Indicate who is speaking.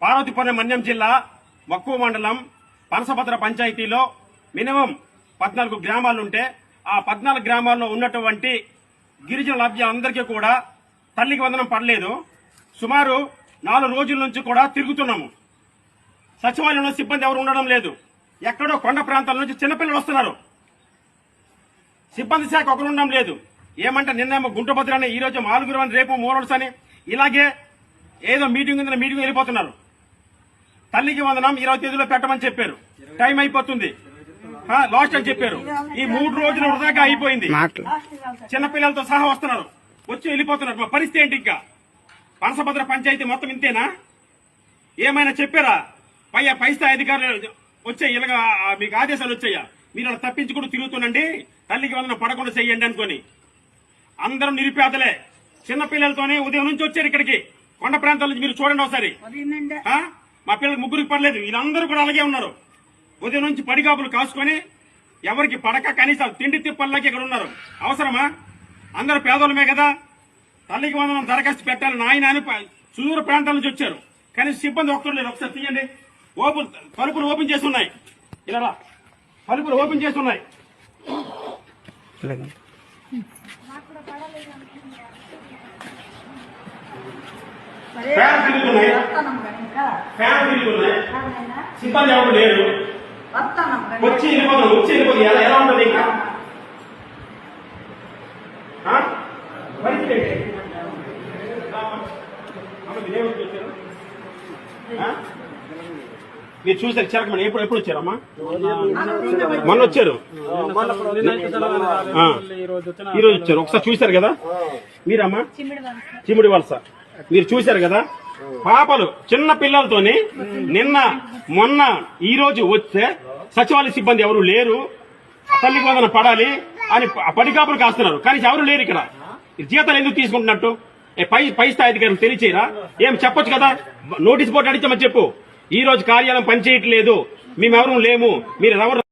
Speaker 1: పార్వతీపురం మన్యం జిల్లా మక్కువ మండలం పనసభద్ర పంచాయతీలో మినిమం 14 గ్రామాలుంటే ఆ 14 గ్రామాల్లో ఉన్నటువంటి గిరిజన లబ్ధిదారులందరికీ కూడా తల్లికి వందనం పడలేదు. సుమారు 4 రోజుల నుంచి కూడా తిరుగుతున్నాము. సచివాలయంలో సిబ్బంది ఎవరు ఉండడం లేదు. ఎక్కడో కొండ ప్రాంతాల నుంచి చిన్నపిల్లలు వస్తున్నారు. సిబ్బంది శాఖ ఒకరు ఉండడం లేదు. ఏమంటే నిన్నేమో గుంటభద్ర అని, ఈ రోజు మాలుగురు అని, రేపు మోరల్స్ అని, ఇలాగే ఏదో మీటింగ్ ఉందని మీటింగ్ వెళ్ళిపోతున్నారు. తల్లికి వందనం 20 తేదీలో పెట్టమని చెప్పారు. టైం అయిపోతుంది, లాస్ట్ అని చెప్పారు. ఈ 3 రోజులు వృధాగా అయిపోయింది. చిన్నపిల్లలతో సహా వస్తున్నారు, వచ్చి వెళ్ళిపోతున్నారు. మా పరిస్థితి ఏంటి? ఇంకా పనసభద్ర పంచాయతీ మొత్తం ఇంతేనా? ఏమైనా చెప్పారా? పై స్థాయి అధికారులు వచ్చాయి, ఇలాగా మీకు ఆదేశాలు వచ్చాయా? మీరు అలా తప్పించుకుంటూ తిరుగుతుండండి, తల్లికి వందనం పడకుండా చెయ్యండి అనుకుని. అందరూ నిరుపేదలే, చిన్నపిల్లలతోనే ఉదయం నుంచి వచ్చారు ఇక్కడికి. కొండ ప్రాంతాల నుంచి మీరు చూడండి ఒకసారి. మా పిల్లలకు 3 పడలేదు, వీళ్ళందరూ కూడా అలాగే ఉన్నారు. ఉదయం నుంచి పడిగాపులు కాసుకొని ఎవరికి పడక కనీసం తిండి తిప్పల్లాకి ఇక్కడ ఉన్నారు. అవసరమా? అందరూ పేదోళమే కదా. తల్లికి వందనం దరఖాస్తు పెట్టాలి నాయన అని సుదూర ప్రాంతాల నుంచి వచ్చారు. కనీసం సిబ్బంది ఒక్కరు లేదు. ఒకసారి తీయండి. తలుపులు ఓపెన్ చేసి ఉన్నాయి, ఇలా తలుపులు ఓపెన్ చేసి ఉన్నాయి. ఫ్యాన్ తిరుగుతున్నాయి, సిబ్బంది ఎవరు లేరు. వచ్చి వెళ్ళిపోతుంది, ఎలా ఉంటుంది ఇంకా పరిస్థితి? మీరు చూసారు చిరకమని ఎప్పుడు వచ్చారమ్మా? మొన్న వచ్చారు, ఈరోజు వచ్చారు. ఒకసారి చూశారు కదా మీరమ్మా? చిమిడి వలస మీరు చూశారు కదా. పాపలు చిన్న పిల్లలతోని నిన్న మొన్న ఈ రోజు వస్తే సచివాలయ సిబ్బంది ఎవరు లేరు. తల్లికి వందనం పడాలి అని పడికాపులు కాస్తున్నారు, కానీ ఎవరు లేరు ఇక్కడ. జీతాలు ఎందుకు తీసుకుంటున్నట్టు? పై స్థాయి అధికారులు తెలియచేయరా? ఏం చెప్పొచ్చు కదా. నోటీస్ బోర్డు అడిచామని చెప్పు. ఈ రోజు కార్యాలయం పనిచేయట్లేదు, మేమెవరూ లేము, మీరు ఎవరు